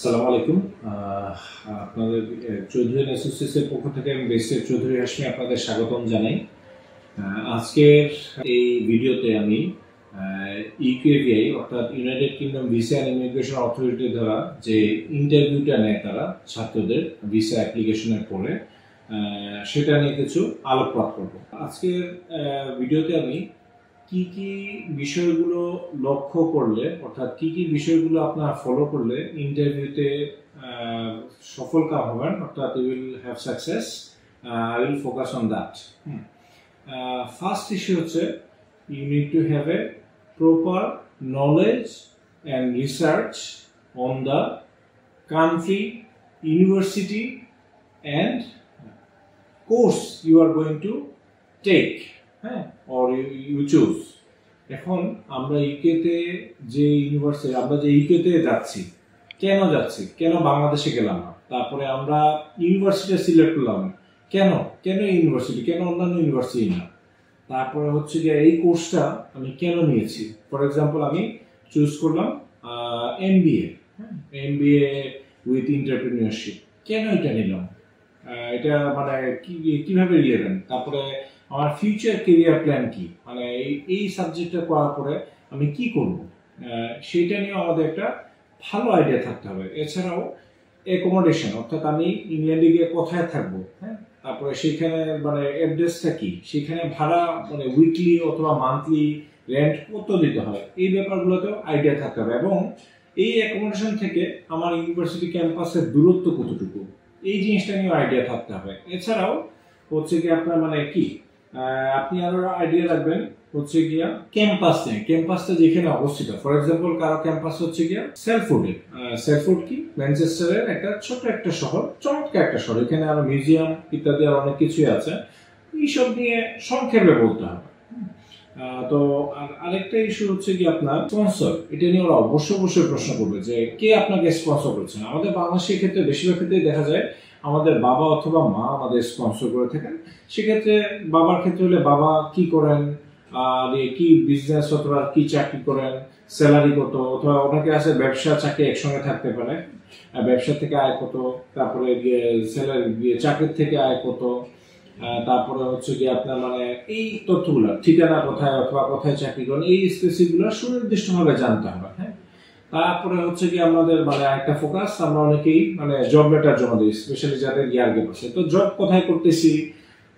আসসালামু আলাইকুম। আপনাদের চৌধুরী অ্যাসোসিয়েটসের পক্ষ থেকে আমি বেসির চৌধুরী হাশমি আপনাদের স্বাগতম জানাই। আজকের এই ভিডিওতে আমি ইউকেভিআই অর্থাৎ United kingdom visa and immigration authority দ্বারা যে ইন্টারভিউটা নেয় তারা ছাত্রদের ভিসা অ্যাপ্লিকেশনের পরে সেটা নিয়ে কিছু আলোকপাত করব। আজকের ভিডিওতে আমি কি কি বিষয়গুলো লক্ষ্য করলে অর্থাৎ কি কি বিষয়গুলো আপনারা ফলো করলে ইন্টারভিউতে সফল কাম হবেন অর্থাৎ you will have success, I will focus on that. First issue হচ্ছে you need to have a proper knowledge and research on the country, university and course you are going to take or you choose. এখন আমরা ইউকেতে যে university আমরা যে ইউকেতে যাচ্ছি, কেন বাংলাদেশে গেলাম না, তারপরে আমরা ইউনিভার্সিটি সিলেক্ট করলাম কেন ইউনিভার্সিটি, কেন অন্যান্য ইউনিভার্সিটি না, তারপরে হচ্ছে যে এই কোর্সটা আমি কেন নিয়েছি। ফর এক্সাম্পল আমি চুজ করলাম এমবিএ উইথ এন্টারপ্রেনিউরশিপ, কেন এটা নিলাম, এটা মানে কিভাবে রিলেভেন্ট, তারপরে আমার ফিউচার কেরিয়ার প্ল্যান কি, মানে এই সাবজেক্টটা করার পরে আমি কি করব, সেটা নিয়ে আমাদের একটা ভালো আইডিয়া থাকতে হবে। এছাড়াও অ্যাকোমোডেশন অর্থাৎ আমি ইংল্যান্ডে গিয়ে কোথায় থাকবো, তারপরে সেখানে মানে অ্যাড্রেসটা কি, সেখানে ভাড়া মানে উইকলি অথবা মান্থলি রেন্ট কত দিতে হয়, এই ব্যাপারগুলোতেও আইডিয়া থাকতে হবে। এবং এই অ্যাকোমোডেশন থেকে আমার ইউনিভার্সিটি ক্যাম্পাসের দূরত্ব কতটুকু, এই জিনিসটা নিয়ে আইডিয়া থাকতে হবে। এছাড়াও হচ্ছে কি আপনার মানে কি আপনি আরো আইডিয়া রাখবেন হচ্ছে গিয়া ক্যাম্পাসটা যেখানে অবস্থিত। ফর এক্সাম্পল কারো ক্যাম্পাস হচ্ছে গিয়া সেলফোর্ড কি ম্যানচেস্টারের একটা ছোট একটা শহর, চমৎকার একটা শহর, এখানে আরো মিউজিয়াম ইত্যাদি আর অনেক কিছুই আছে, এইসব নিয়ে সংক্ষেপে বলতে হবে। তো আরেকটা ইস্যু হচ্ছে কি আপনার স্পন্সর, এটা নিয়ে ওরা অবশ্যই প্রশ্ন করবে যে কে আপনাকে স্পন্সর করছেন। আমাদের বাংলাদেশের ক্ষেত্রে বেশিরভাগ ক্ষেত্রেই দেখা যায় আমাদের বাবা অথবা মা আমাদের স্পন্সর করে থাকেন। সেক্ষেত্রে বাবার ক্ষেত্রে হলে বাবা কি করেন, আর কি বিজনেস অথবা কি চাকরি করেন, স্যালারি কত, অথবা অনেকে আছে ব্যবসা চাকরি একসঙ্গে থাকতে পারে, ব্যবসা থেকে আয় কত, তারপরে স্যালারি চাকরির থেকে আয় কত, তারপরে হচ্ছে কি আপনার মানে এই তথ্যগুলো ঠিকানা কোথায় অথবা কোথায় চাকরি করেন, এই স্পেসিফিকগুলো সুনির্দিষ্টভাবে জানতে হবে। তারপরে হচ্ছে কি আমাদের মানে একটা ফোকাস, আমরা অনেকেই মানে জব লেটার জমা দিই, স্পেশালি যাদের ইয়ার গেপ আছে। তো জব কোথায় করতেছি,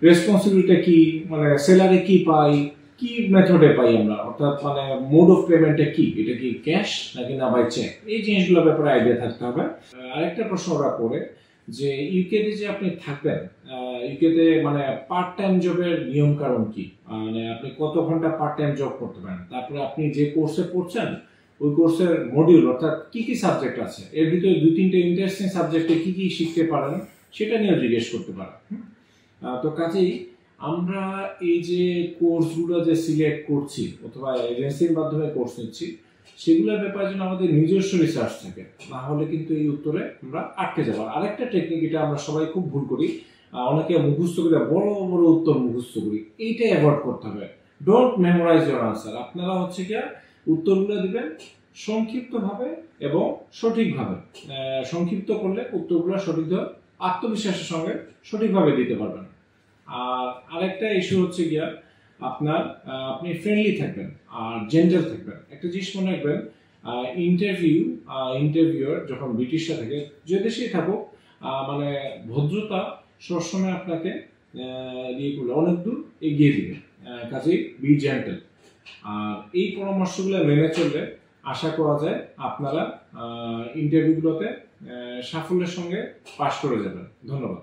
রেসপন্সিবিলিটি কি, মানে স্যালারি কি পাই, কি মেথডে পাই আমরা, অর্থাৎ মানে মোড অফ পেমেন্টটা কি, এটা কি ক্যাশ নাকি না বাই চেক, এই জিনিসগুলোর ব্যাপারে আইডিয়া থাকতে হবে। আরেকটা প্রশ্ন ওরা করে যে ইউকেতে যে আপনি থাকবেন, ইউকেতে মানে পার্ট টাইম জবের নিয়ম কারণ কি, মানে আপনি কত ঘন্টা পার্ট টাইম জব করতে পারেন, তারপরে আপনি যে কোর্সে পড়ছেন ওই কোর্সের মডিউল অর্থাৎ কি কি সাবজেক্ট আছে, এর ভিতরে 2-3টে ইন্টারেস্টিং সাবজেক্টে কি কি শিখতে পারেন সেটা নিয়েও জিজ্ঞেস করতে পারেন। তো কাজেই আমরা এই যে কোর্সগুলো যে সিলেক্ট করছি অথবা এজেন্সির মাধ্যমে কোর্স নিচ্ছি, সেগুলোর ব্যাপারে যেন আমাদের নিজস্ব রিসার্চ থাকে, না হলে কিন্তু এই উত্তরে আমরা আটকে যাবো। আরেকটা টেকনিক, এটা আমরা সবাই খুব ভুল করি, অনেকে মুখস্থ করে বড় বড় উত্তর মুখস্থ করি, এইটা অ্যাভয়েড করতে হবে। ডোন্ট মেমোরাইজ ইওর আনসার, আপনারা হচ্ছে কি উত্তরগুলো দিবেন সংক্ষিপ্তভাবে এবং সঠিকভাবে। সংক্ষিপ্ত করলে উত্তরগুলো সঠিকভাবে আত্মবিশ্বাসের সঙ্গে সঠিকভাবে দিতে পারবেন। আর আরেকটা ইস্যু হচ্ছে গিয়া আপনি ফ্রেন্ডলি থাকবেন আর জেন্টাল থাকবেন। একটা জিনিস মনে রাখবেন, ইন্টারভিউয়ার যখন ব্রিটিশরা থাকে, যে দেশেই থাকুক, মানে ভদ্রতা সবসময় আপনাকে অনেক দূর এগিয়ে দিবে। কাজেই বি জেন্টাল। আর এই পরামর্শগুলো মেনে চললে আশা করা যায় আপনারা ইন্টারভিউগুলোতে সাফল্যের সঙ্গে পাশ করে যাবেন। ধন্যবাদ।